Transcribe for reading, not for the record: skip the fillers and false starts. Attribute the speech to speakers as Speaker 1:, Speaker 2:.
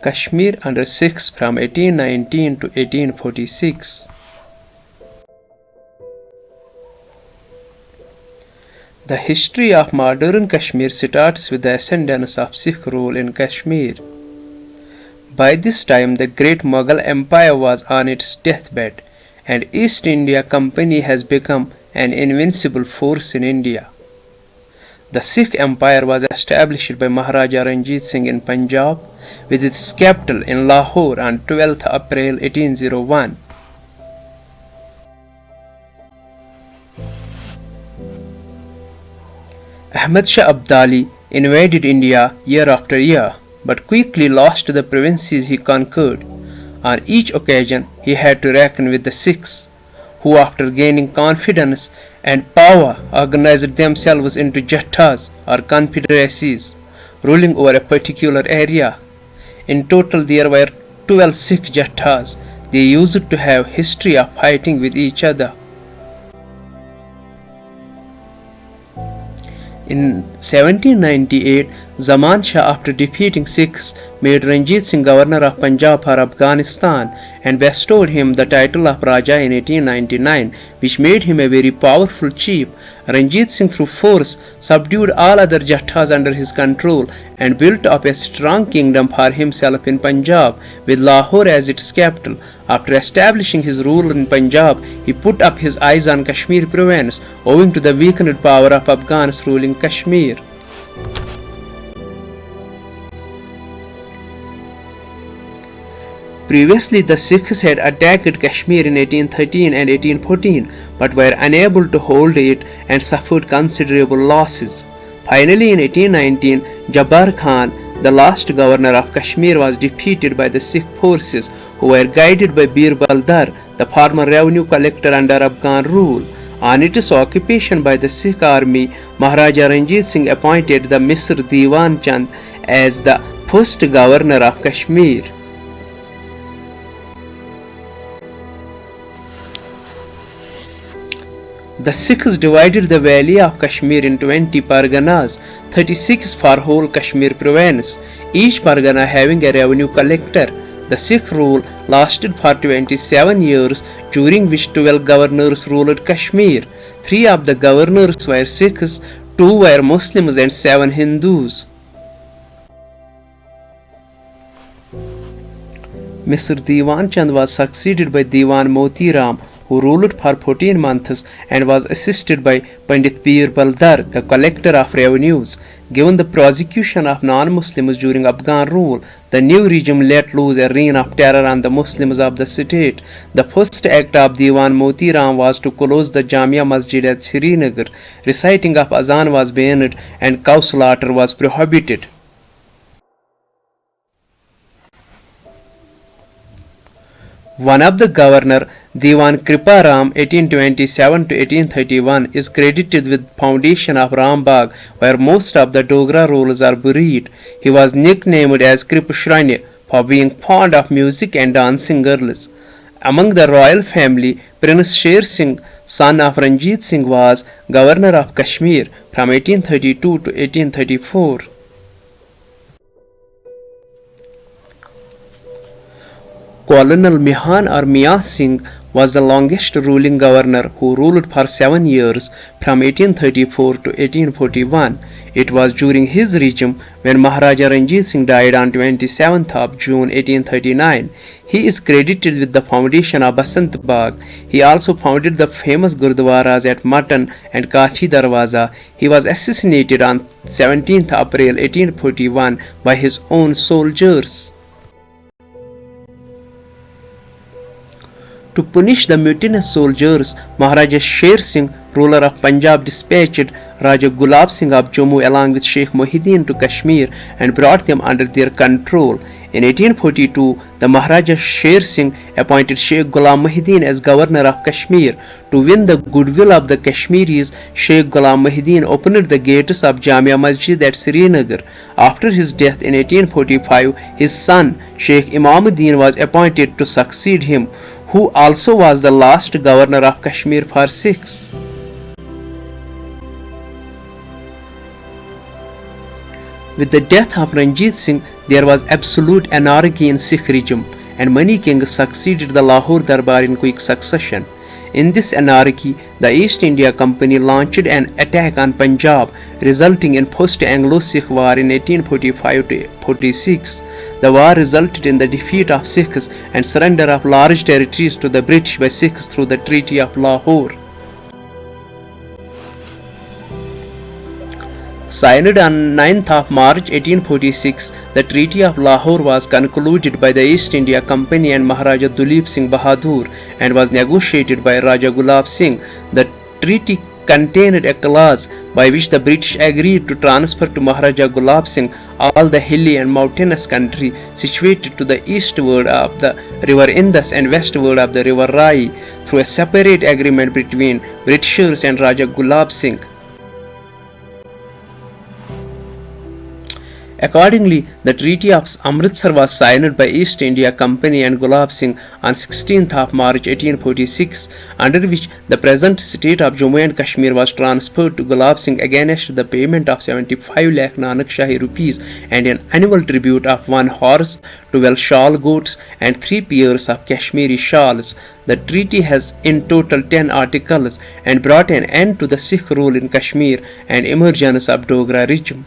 Speaker 1: Kashmir under Sikhs from 1819 to 1846. The history of modern Kashmir starts with the ascendance of Sikh rule in Kashmir. By this time, the great Mughal Empire was on its deathbed, and East India Company has become an invincible force in India. The Sikh Empire was established by Maharaja Ranjit Singh in Punjab, with its capital in Lahore on 12th April 1801. Ahmad Shah Abdali invaded India year after year, but quickly lost the provinces he conquered. On each occasion, he had to reckon with the Sikhs, who after gaining confidence and power organized themselves into jathas or confederacies, ruling over a particular area. In total, there were 12 Sikh jathas. They used to have history of fighting with each other. In 1798, Zaman Shah, after defeating Sikhs, made Ranjit Singh governor of Punjab for Afghanistan and bestowed him the title of Raja in 1899, which made him a very powerful chief. Ranjit Singh through force subdued all other jathas under his control and built up a strong kingdom for himself in Punjab, with Lahore as its capital. After establishing his rule in Punjab, he put up his eyes on Kashmir province, owing to the weakened power of Afghans ruling Kashmir. Previously, the Sikhs had attacked Kashmir in 1813 and 1814, but were unable to hold it and suffered considerable losses. Finally, in 1819, Jabbar Khan, the last governor of Kashmir, was defeated by the Sikh forces, who were guided by Birbal Dar, the former revenue collector under Afghan rule. On its occupation by the Sikh army, Maharaja Ranjit Singh appointed the Misr Diwan Chand as the first governor of Kashmir. The Sikhs divided the valley of Kashmir into 20 parganas, 36 for whole Kashmir province, each pargana having a revenue collector. The Sikh rule lasted for 27 years, during which 12 governors ruled Kashmir. 3 of the governors were Sikhs, 2 were Muslims and 7 Hindus. Mr. Diwan Chand was succeeded by Diwan Moti Ram, who ruled for 14 months and was assisted by Pandit Birbal Dar, the collector of revenues. Given the prosecution of non-Muslims during Afghan rule, the new regime let loose a reign of terror on the Muslims of the state. The first act of Diwan Moti Ram was to close the Jamia Masjid at Srinagar. Reciting of Azan was banned and cow slaughter was prohibited. One of the governor, Diwan Kripa Ram 1827 to 1831, is credited with foundation of Rambagh, where most of the Dogra rules are buried. He was nicknamed as Kripashranya for being fond of music and dancing girls. Among the royal family, Prince Sher Singh, son of Ranjit Singh, was governor of Kashmir from 1832 to 1834. Colonel Mihan or Mian Singh was the longest ruling governor, who ruled for 7 years from 1834 to 1841. It was during his regime when Maharaja Ranjit Singh died on 27th of June 1839. He is credited with the foundation of Basant Bagh. He also founded the famous Gurdwaras at Matan and Kachi Darwaza. He was assassinated on 17th April 1841 by his own soldiers. To punish the mutinous soldiers, Maharaja Sher Singh, ruler of Punjab, dispatched Raja Gulab Singh of Jammu along with Sheikh Muhyiddin to Kashmir and brought them under their control. In 1842, the Maharaja Sher Singh appointed Sheikh Ghulam Muhyiddin as governor of Kashmir. To win the goodwill of the Kashmiris, Sheikh Ghulam Muhyiddin opened the gates of Jamia Masjid at Srinagar. After his death in 1845, his son Sheikh Imamuddin was appointed to succeed him, who also was the last governor of Kashmir for Sikhs. With the death of Ranjit Singh, There was absolute anarchy in Sikh regime, and many kings succeeded the Lahore Darbar in quick succession. In this anarchy, the East India Company launched an attack on Punjab, resulting in post-Anglo-Sikh War in 1845-46. The war resulted in the defeat of Sikhs and surrender of large territories to the British by Sikhs through the Treaty of Lahore. Signed on 9th of March 1846, the Treaty of Lahore was concluded by the East India Company and Maharaja Ranjit Singh Bahadur and was negotiated by Raja Gulab Singh. The treaty contained a clause by which the British agreed to transfer to Maharaja Gulab Singh all the hilly and mountainous country situated to the eastward of the river Indus and westward of the river Rai through a separate agreement between Britishers and Raja Gulab Singh. Accordingly, the Treaty of Amritsar was signed by East India Company and Gulab Singh on 16th of March 1846, under which the present state of Jammu and Kashmir was transferred to Gulab Singh against the payment of 75 lakh Nanak Shahi rupees and an annual tribute of 1 horse, 12 shawl goats and 3 pairs of Kashmiri shawls. The treaty has in total 10 articles and brought an end to the Sikh rule in Kashmir and emergence of Dogra regime.